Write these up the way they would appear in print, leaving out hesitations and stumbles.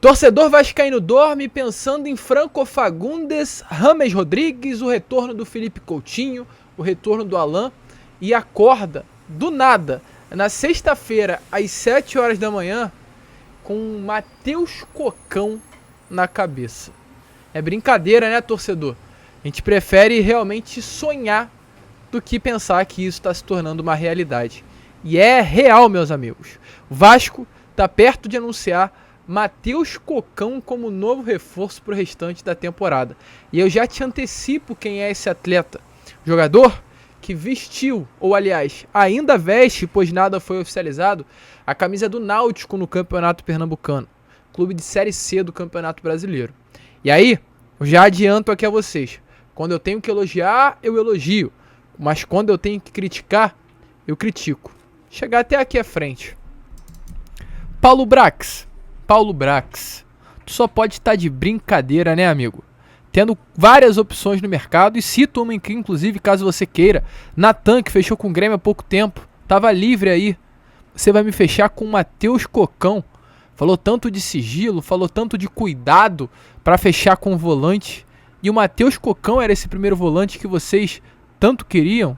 Torcedor vascaíno dorme pensando em Franco Fagundes, Rames Rodrigues, o retorno do Felipe Coutinho, o retorno do Alan e acorda do nada na sexta-feira às 7 horas da manhã com Matheus Cocão na cabeça. É brincadeira, né, torcedor? A gente prefere realmente sonhar do que pensar que isso está se tornando uma realidade. E é real, meus amigos. O Vasco está perto de anunciar Matheus Cocão como novo reforço para o restante da temporada. E eu já te antecipo quem é esse atleta. Jogador que vestiu, ou aliás, ainda veste, pois nada foi oficializado, a camisa do Náutico no Campeonato Pernambucano, clube de Série C do Campeonato Brasileiro. E aí, eu já adianto aqui a vocês, quando eu tenho que elogiar, eu elogio, mas quando eu tenho que criticar, eu critico. Chegar até aqui à frente. Paulo Brax, tu só pode estar de brincadeira, né, amigo? Tendo várias opções no mercado, e cito uma que, inclusive, caso você queira, Natan, que fechou com o Grêmio há pouco tempo, tava livre aí. Você vai me fechar com o Matheus Cocão. Falou tanto de sigilo, falou tanto de cuidado para fechar com o volante. E o Matheus Cocão era esse primeiro volante que vocês tanto queriam?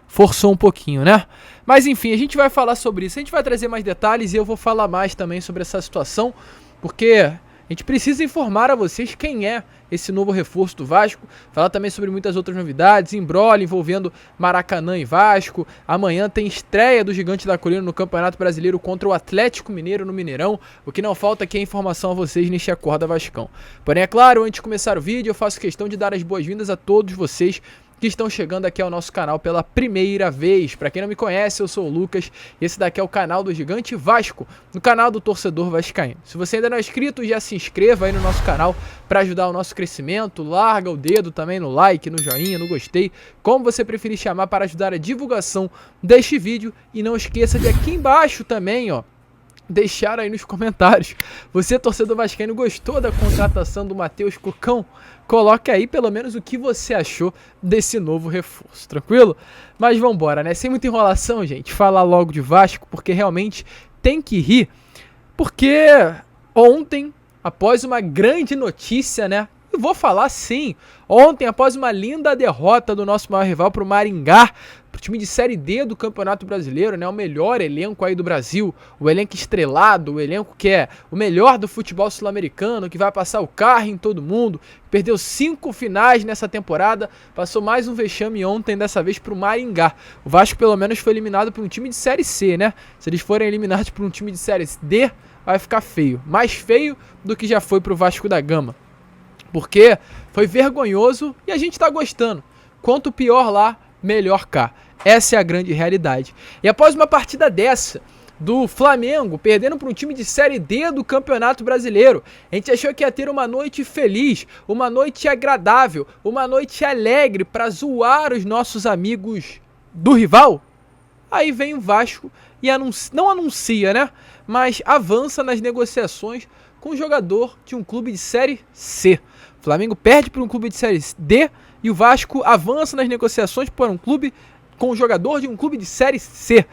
Forçou um pouquinho, né? Mas enfim, a gente vai falar sobre isso. A gente vai trazer mais detalhes e eu vou falar mais também sobre essa situação, porque a gente precisa informar a vocês quem é esse novo reforço do Vasco. Falar também sobre muitas outras novidades, imbróglio envolvendo Maracanã e Vasco. Amanhã tem estreia do Gigante da Colina no Campeonato Brasileiro contra o Atlético Mineiro no Mineirão. O que não falta aqui é informação a vocês neste Acorda Vascão. Porém, é claro, antes de começar o vídeo, eu faço questão de dar as boas-vindas a todos vocês que estão chegando aqui ao nosso canal pela primeira vez. Para quem não me conhece, eu sou o Lucas e esse daqui é o canal do Gigante Vasco, no canal do Torcedor Vascaíno. Se você ainda não é inscrito, já se inscreva aí no nosso canal para ajudar o nosso crescimento. Larga o dedo também no like, no joinha, no gostei, como você preferir chamar, para ajudar a divulgação deste vídeo. E não esqueça de aqui embaixo também, ó, deixar aí nos comentários. Você, torcedor vascaíno, gostou da contratação do Matheus Cocão? Coloque aí pelo menos o que você achou desse novo reforço, tranquilo? Mas vambora, né? Sem muita enrolação, gente, falar logo de Vasco, porque realmente tem que rir. Porque ontem, após uma grande notícia, né? Eu vou falar sim. Ontem, após uma linda derrota do nosso maior rival pro Maringá, pro time de Série D do Campeonato Brasileiro, né? O melhor elenco aí do Brasil, o elenco estrelado, o elenco que é o melhor do futebol sul-americano, que vai passar o carro em todo mundo, perdeu 5 finais nessa temporada, passou mais um vexame ontem, dessa vez pro Maringá. O Vasco pelo menos foi eliminado por um time de Série C, né? Se eles forem eliminados por um time de Série D, vai ficar feio. Mais feio do que já foi pro Vasco da Gama. Porque foi vergonhoso e a gente tá gostando. Quanto pior lá, melhor cá. Essa é a grande realidade. E após uma partida dessa, do Flamengo, perdendo para um time de Série D do Campeonato Brasileiro, a gente achou que ia ter uma noite feliz, uma noite agradável, uma noite alegre para zoar os nossos amigos do rival. Aí vem o Vasco e não anuncia, né? Mas avança nas negociações com um jogador de um clube de Série C. O Flamengo perde para um clube de Série D e o Vasco avança nas negociações por um clube com um jogador de um clube de Série C.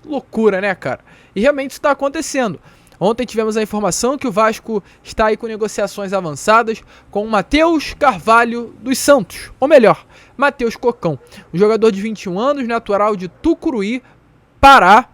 Loucura, né, cara? E realmente isso está acontecendo. Ontem tivemos a informação que o Vasco está aí com negociações avançadas com o Matheus Carvalho dos Santos. Ou melhor, Matheus Cocão. Um jogador de 21 anos, natural de Tucuruí, Pará,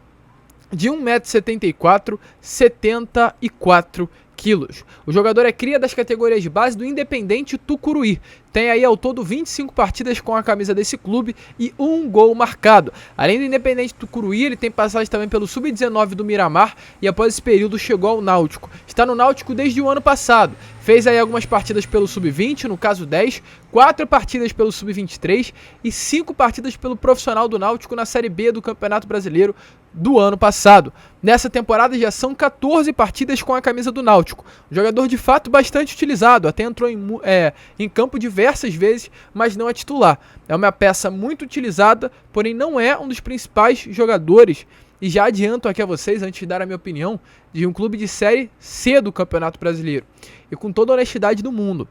de 1,74 m, 74 quilos. O jogador é cria das categorias de base do Independente Tucuruí. Tem aí ao todo 25 partidas com a camisa desse clube e 1 gol marcado. Além do Independente Tucuruí, ele tem passagem também pelo Sub-19 do Miramar e após esse período chegou ao Náutico. Está no Náutico desde o ano passado. Fez aí algumas partidas pelo Sub-20, no caso 10, 4 partidas pelo Sub-23 e 5 partidas pelo Profissional do Náutico na Série B do Campeonato Brasileiro do ano passado. Nessa temporada já são 14 partidas com a camisa do Náutico. Um jogador de fato bastante utilizado, até entrou em campo diversas vezes, mas não é titular. É uma peça muito utilizada, porém não é um dos principais jogadores. E já adianto aqui a vocês, antes de dar a minha opinião, de um clube de Série C do Campeonato Brasileiro. E com toda a honestidade do mundo,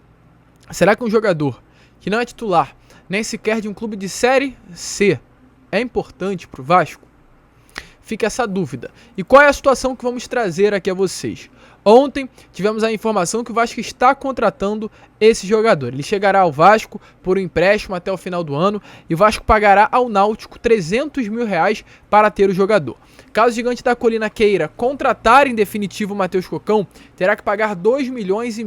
será que um jogador que não é titular, nem sequer de um clube de Série C, é importante para o Vasco? Fica essa dúvida. E qual é a situação que vamos trazer aqui a vocês? Ontem tivemos a informação que o Vasco está contratando esse jogador. Ele chegará ao Vasco por um empréstimo até o final do ano e o Vasco pagará ao Náutico R$300 mil para ter o jogador. Caso o Gigante da Colina queira contratar em definitivo o Matheus Cocão, terá que pagar R$2,5 milhões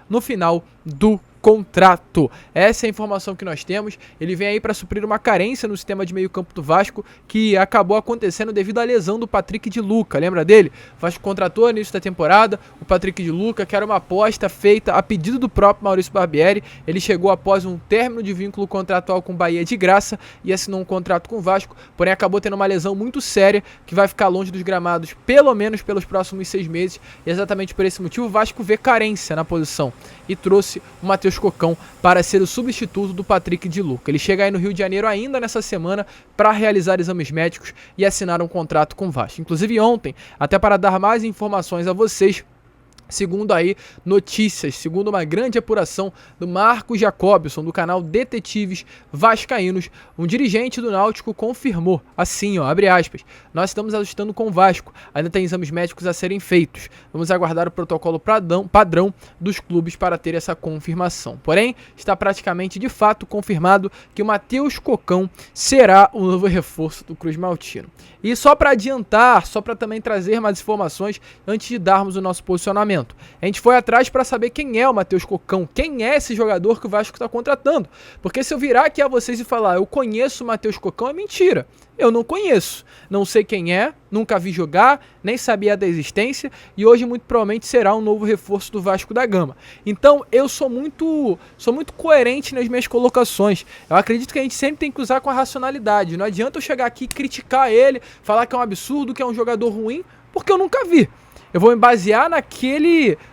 no final do contrato. Essa é a informação que nós temos. Ele vem aí para suprir uma carência no sistema de meio campo do Vasco, que acabou acontecendo devido à lesão do Patrick de Luca. Lembra dele? O Vasco contratou no início da temporada o Patrick de Luca, que era uma aposta feita a pedido do próprio Maurício Barbieri. Ele chegou após um término de vínculo contratual com o Bahia de graça e assinou um contrato com o Vasco, porém acabou tendo uma lesão muito séria que vai ficar longe dos gramados pelo menos pelos próximos 6 meses. E exatamente por esse motivo o Vasco vê carência na posição e trouxe o Matheus Cocão para ser o substituto do Patrick de Luca. Ele chega aí no Rio de Janeiro ainda nessa semana para realizar exames médicos e assinar um contrato com o Vasco. Inclusive ontem, até para dar mais informações a vocês, segundo aí notícias, segundo uma grande apuração do Marcos Jacobson, do canal Detetives Vascaínos, um dirigente do Náutico confirmou, assim, ó, abre aspas, nós estamos ajustando com o Vasco, ainda tem exames médicos a serem feitos, vamos aguardar o protocolo padrão dos clubes para ter essa confirmação. Porém, está praticamente de fato confirmado que o Matheus Cocão será o novo reforço do Cruz Maltino. E só para adiantar, só para também trazer mais informações antes de darmos o nosso posicionamento, a gente foi atrás para saber quem é o Matheus Cocão, quem é esse jogador que o Vasco está contratando. Porque se eu virar aqui a vocês e falar, eu conheço o Matheus Cocão, é mentira. Eu não conheço, não sei quem é, nunca vi jogar, nem sabia da existência e hoje muito provavelmente será um novo reforço do Vasco da Gama. Então eu sou muito coerente nas minhas colocações. Eu acredito que a gente sempre tem que usar com a racionalidade. Não adianta eu chegar aqui e criticar ele, falar que é um absurdo, que é um jogador ruim, porque eu nunca vi. Eu vou me basear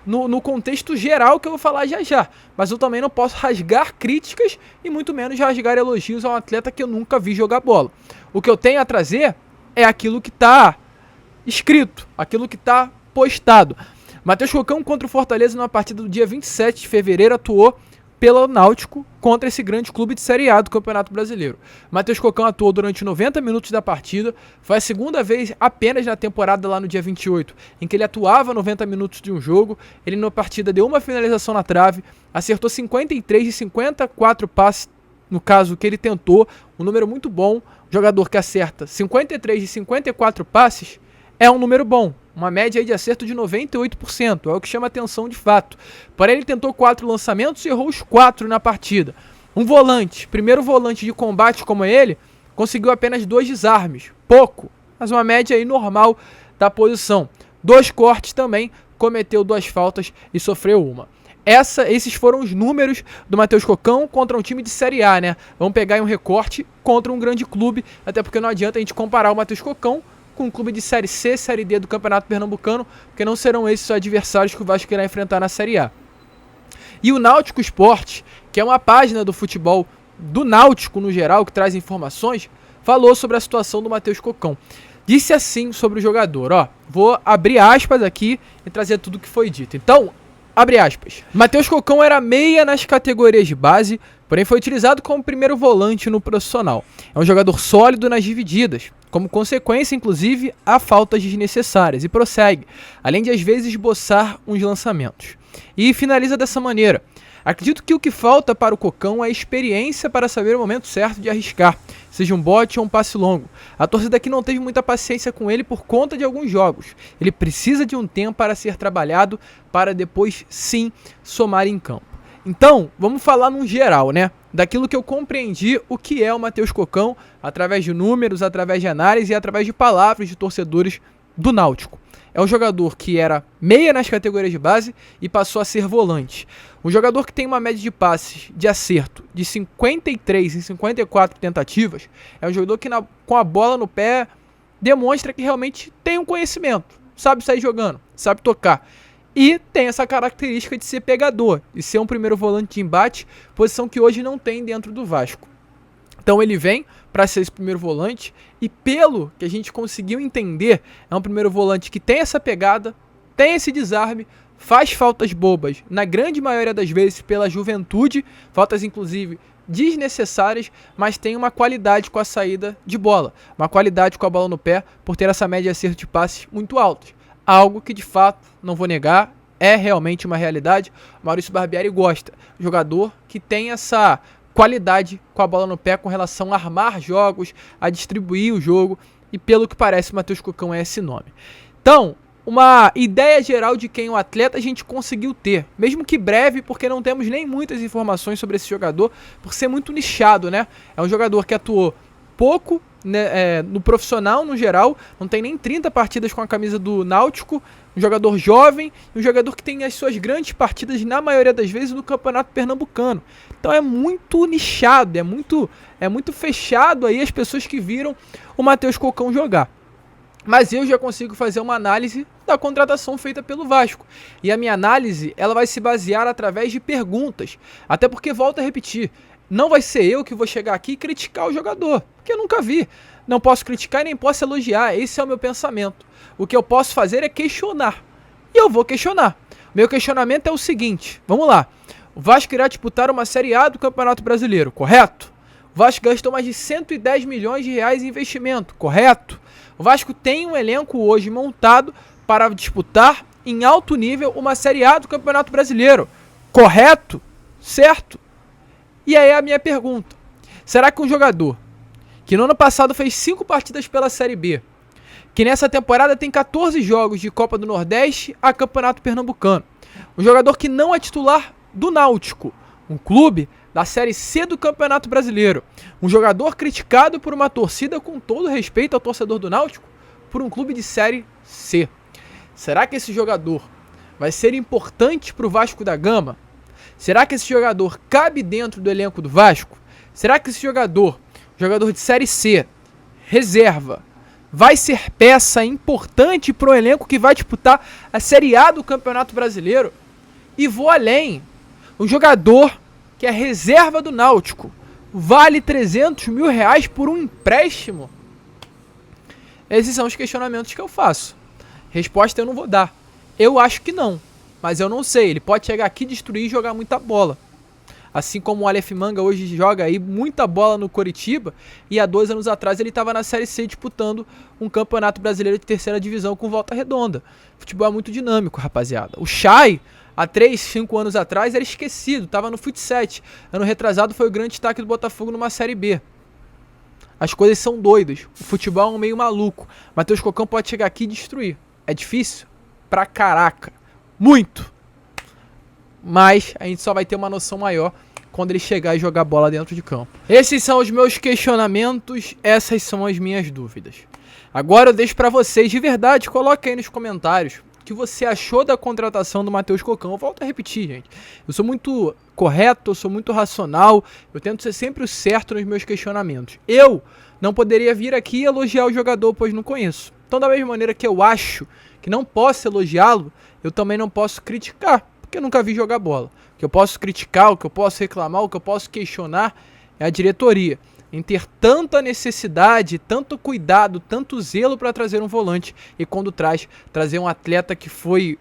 no contexto geral que eu vou falar já. Mas eu também não posso rasgar críticas e muito menos rasgar elogios a um atleta que eu nunca vi jogar bola. O que eu tenho a trazer é aquilo que está escrito, aquilo que está postado. Matheus Cocão contra o Fortaleza numa partida do dia 27 de fevereiro atuou pelo Náutico contra esse grande clube de Série A do Campeonato Brasileiro. Matheus Cocão atuou durante 90 minutos da partida, foi a segunda vez apenas na temporada lá no dia 28, em que ele atuava 90 minutos de um jogo. Ele na partida deu uma finalização na trave, acertou 53 de 54 passes, no caso que ele tentou, um número muito bom. Um jogador que acerta 53 de 54 passes é um número bom. Uma média aí de acerto de 98%, é o que chama atenção de fato. Porém, ele tentou 4 lançamentos e errou os 4 na partida. Um volante, primeiro volante de combate como ele, conseguiu apenas 2 desarmes. Pouco, mas uma média aí normal da posição. 2 cortes também, cometeu 2 faltas e sofreu uma. Esses foram os números do Matheus Cocão contra um time de Série A, né? Vamos pegar aí um recorte contra um grande clube, até porque não adianta a gente comparar o Matheus Cocão com um clube de Série C, Série D do Campeonato Pernambucano, porque não serão esses os adversários que o Vasco irá enfrentar na Série A. E o Náutico Esporte, que é uma página do futebol do Náutico no geral, que traz informações, falou sobre a situação do Matheus Cocão. Disse assim sobre o jogador, ó, vou abrir aspas aqui e trazer tudo o que foi dito. Então, abre aspas. Matheus Cocão era meia nas categorias de base, porém foi utilizado como primeiro volante no profissional. É um jogador sólido nas divididas, como consequência, inclusive, há faltas desnecessárias, e prossegue, além de às vezes esboçar uns lançamentos. E finaliza dessa maneira. Acredito que o que falta para o Cocão é experiência para saber o momento certo de arriscar, seja um bote ou um passe longo. A torcida aqui não teve muita paciência com ele por conta de alguns jogos. Ele precisa de um tempo para ser trabalhado, para depois sim somar em campo. Então, vamos falar num geral, né? Daquilo que eu compreendi o que é o Matheus Cocão, através de números, através de análise e através de palavras de torcedores do Náutico. É um jogador que era meia nas categorias de base e passou a ser volante. Um jogador que tem uma média de passes de acerto de 53 em 54 tentativas. É um jogador que com a bola no pé demonstra que realmente tem um conhecimento, sabe sair jogando, sabe tocar. E tem essa característica de ser pegador, de ser um primeiro volante de embate, posição que hoje não tem dentro do Vasco. Então ele vem para ser esse primeiro volante e pelo que a gente conseguiu entender, é um primeiro volante que tem essa pegada, tem esse desarme, faz faltas bobas, na grande maioria das vezes pela juventude, faltas inclusive desnecessárias, mas tem uma qualidade com a saída de bola, uma qualidade com a bola no pé por ter essa média de acerto de passes muito alta. algo que de fato, não vou negar, é realmente uma realidade. O Maurício Barbieri gosta. Jogador que tem essa qualidade com a bola no pé com relação a armar jogos, a distribuir o jogo. E pelo que parece, o Matheus Cocão é esse nome. Então, uma ideia geral de quem é o atleta a gente conseguiu ter. Mesmo que breve, porque não temos nem muitas informações sobre esse jogador, por ser muito nichado, né? É um jogador que atuou pouco, né, no profissional no geral, não tem nem 30 partidas com a camisa do Náutico, um jogador jovem, um jogador que tem as suas grandes partidas na maioria das vezes no Campeonato Pernambucano. Então é muito nichado, é muito fechado aí as pessoas que viram o Matheus Cocão jogar. Mas eu já consigo fazer uma análise da contratação feita pelo Vasco. E a minha análise, ela vai se basear através de perguntas. Até porque, volto a repetir, não vai ser eu que vou chegar aqui e criticar o jogador, porque eu nunca vi. Não posso criticar e nem posso elogiar, esse é o meu pensamento. O que eu posso fazer é questionar. E eu vou questionar. Meu questionamento é o seguinte, vamos lá. O Vasco irá disputar uma Série A do Campeonato Brasileiro, correto? O Vasco gastou mais de 110 milhões de reais em investimento, correto? O Vasco tem um elenco hoje montado para disputar em alto nível uma Série A do Campeonato Brasileiro, correto? Certo? E aí a minha pergunta, será que um jogador que no ano passado fez 5 partidas pela Série B, que nessa temporada tem 14 jogos de Copa do Nordeste a Campeonato Pernambucano, um jogador que não é titular do Náutico, um clube da Série C do Campeonato Brasileiro, um jogador criticado por uma torcida, com todo respeito ao torcedor do Náutico, por um clube de Série C. Será que esse jogador vai ser importante para o Vasco da Gama? Será que esse jogador cabe dentro do elenco do Vasco? Será que esse jogador de Série C, reserva, vai ser peça importante para o elenco que vai disputar a Série A do Campeonato Brasileiro? E vou além, um jogador que é reserva do Náutico, vale 300 mil reais por um empréstimo? Esses são os questionamentos que eu faço. Resposta eu não vou dar. Eu acho que não, mas eu não sei. Ele pode chegar aqui, destruir e jogar muita bola. Assim como o Aleph Manga hoje joga aí muita bola no Coritiba, e há 2 anos atrás ele estava na Série C disputando um campeonato brasileiro de 3ª divisão com Volta Redonda. Futebol é muito dinâmico, rapaziada. O Chay, há 3, 5 anos atrás, era esquecido, estava no Fut7. Ano retrasado foi o grande destaque do Botafogo numa Série B. As coisas são doidas. O futebol é um meio maluco. Matheus Cocão pode chegar aqui e destruir. É difícil? Pra caraca. Muito. Mas a gente só vai ter uma noção maior quando ele chegar e jogar bola dentro de campo. Esses são os meus questionamentos, essas são as minhas dúvidas. Agora eu deixo pra vocês, de verdade, coloque aí nos comentários o que você achou da contratação do Matheus Cocão. Eu volto a repetir, gente. Eu sou muito correto, eu sou muito racional, eu tento ser sempre o certo nos meus questionamentos. Eu não poderia vir aqui e elogiar o jogador, pois não conheço. Então, da mesma maneira que eu acho que não posso elogiá-lo, eu também não posso criticar, porque eu nunca vi jogar bola. O que eu posso criticar, o que eu posso reclamar, o que eu posso questionar é a diretoria, em ter tanta necessidade, tanto cuidado, tanto zelo para trazer um volante, e quando trazer um atleta que foi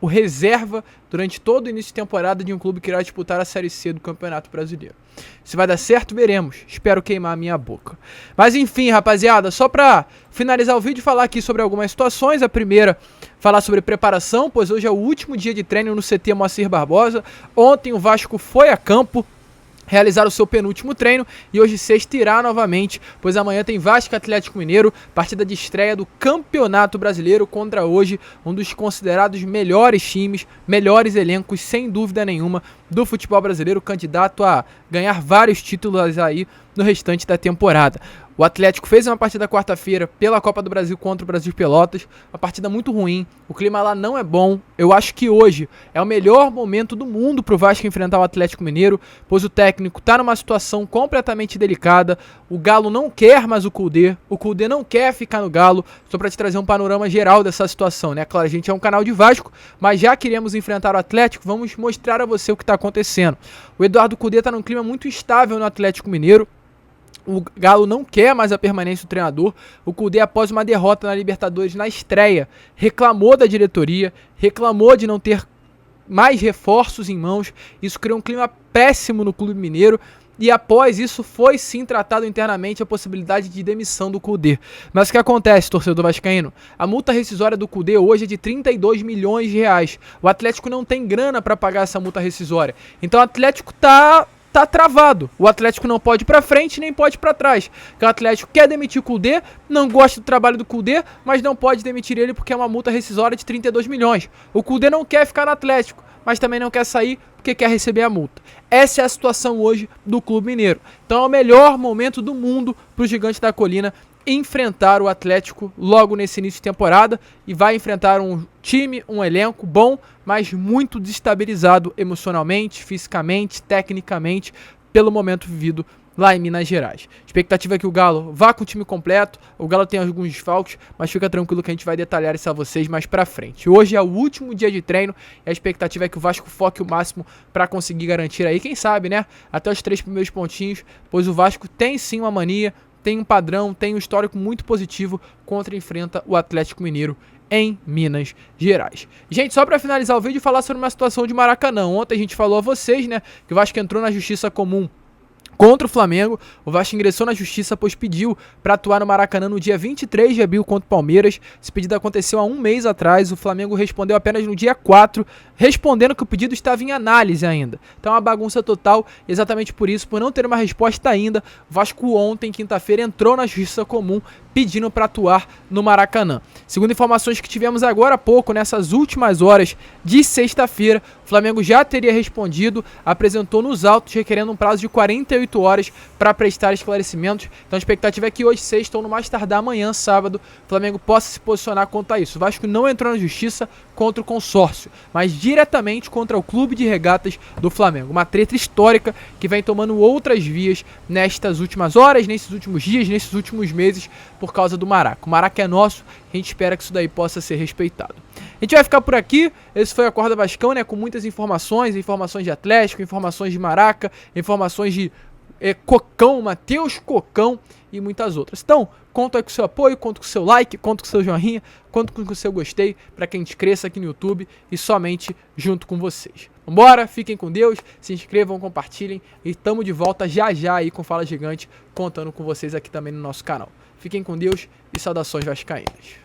o reserva durante todo o início de temporada de um clube que irá disputar a Série C do Campeonato Brasileiro. Se vai dar certo, veremos. Espero queimar a minha boca. Mas enfim, rapaziada, só para finalizar o vídeo, falar aqui sobre algumas situações. A primeira, falar sobre preparação, pois hoje é o último dia de treino no CT Moacir Barbosa. Ontem o Vasco foi a campo realizar o seu penúltimo treino e hoje sexta irá novamente, pois amanhã tem Vasco Atlético Mineiro, partida de estreia do Campeonato Brasileiro contra hoje um dos considerados melhores times, melhores elencos, sem dúvida nenhuma, do futebol brasileiro, candidato a ganhar vários títulos aí no restante da temporada. O Atlético fez uma partida quarta-feira pela Copa do Brasil contra o Brasil de Pelotas, uma partida muito ruim, o clima lá não é bom. Eu acho que hoje é o melhor momento do mundo para o Vasco enfrentar o Atlético Mineiro, pois o técnico está numa situação completamente delicada, o Galo não quer mais o Kudê não quer ficar no Galo, só para te trazer um panorama geral dessa situação, né? Claro, a gente é um canal de Vasco, mas já queremos enfrentar o Atlético, vamos mostrar a você o que está acontecendo. O Eduardo Kudê está num clima muito instável no Atlético Mineiro, o Galo não quer mais a permanência do treinador. O Kudê, após uma derrota na Libertadores na estreia, reclamou da diretoria, reclamou de não ter mais reforços em mãos. Isso criou um clima péssimo no Clube Mineiro. e após isso foi sim tratado internamente a possibilidade de demissão do Kudê. Mas o que acontece, torcedor vascaíno? A multa rescisória do Kudê hoje é de 32 milhões de reais. O Atlético não tem grana para pagar essa multa rescisória. Então o Atlético tá travado. O Atlético não pode ir pra frente nem pode ir pra trás. O Atlético quer demitir o Kudê, não gosta do trabalho do Kudê, mas não pode demitir ele porque é uma multa rescisória de 32 milhões. O Kudê não quer ficar no Atlético, mas também não quer sair porque quer receber a multa. Essa é a situação hoje do Clube Mineiro. Então é o melhor momento do mundo pro Gigante da Colina enfrentar o Atlético logo nesse início de temporada e vai enfrentar um time, um elenco bom, mas muito desestabilizado emocionalmente, fisicamente, tecnicamente, pelo momento vivido lá em Minas Gerais. Expectativa é que o Galo vá com o time completo, o Galo tem alguns desfalques, mas fica tranquilo que a gente vai detalhar isso a vocês mais pra frente. Hoje é o último dia de treino e a expectativa é que o Vasco foque o máximo pra conseguir garantir aí, quem sabe, né, até os 3 primeiros pontinhos, pois o Vasco tem sim uma mania, tem um padrão, tem um histórico muito positivo contra enfrenta o Atlético Mineiro em Minas Gerais. Gente, só para finalizar o vídeo, falar sobre uma situação de Maracanã. Ontem a gente falou a vocês, né, que o Vasco entrou na Justiça Comum contra o Flamengo. O Vasco ingressou na justiça, pois pediu para atuar no Maracanã no dia 23 de abril contra o Palmeiras. Esse pedido aconteceu há um mês atrás. O Flamengo respondeu apenas no dia 4, respondendo que o pedido estava em análise ainda. Então é uma bagunça total, exatamente por isso, por não ter uma resposta ainda. O Vasco ontem, quinta-feira, entrou na Justiça Comum pedindo para atuar no Maracanã. Segundo informações que tivemos agora há pouco, nessas últimas horas de sexta-feira, o Flamengo já teria respondido, apresentou nos autos, requerendo um prazo de 48 horas para prestar esclarecimentos. Então a expectativa é que hoje, sexta, ou no mais tardar amanhã, sábado, o Flamengo possa se posicionar quanto a isso. O Vasco não entrou na justiça contra o consórcio, mas diretamente contra o Clube de Regatas do Flamengo. Uma treta histórica que vem tomando outras vias nestas últimas horas, nesses últimos dias, nesses últimos meses, por causa do Maraca. O Maraca é nosso, a gente espera que isso daí possa ser respeitado. A gente vai ficar por aqui. Esse foi a Acorda Vascão, né, com muitas informações de Atlético, informações de Maraca, informações de Cocão, Matheus Cocão e muitas outras. Então, conto aí com o seu apoio, conto com o seu like, conto com o seu joinha, conto com o seu gostei, para que a gente cresça aqui no YouTube e somente junto com vocês. Vambora, fiquem com Deus, se inscrevam, compartilhem e tamo de volta já já aí com Fala Gigante, contando com vocês aqui também no nosso canal. Fiquem com Deus e saudações vascaínas.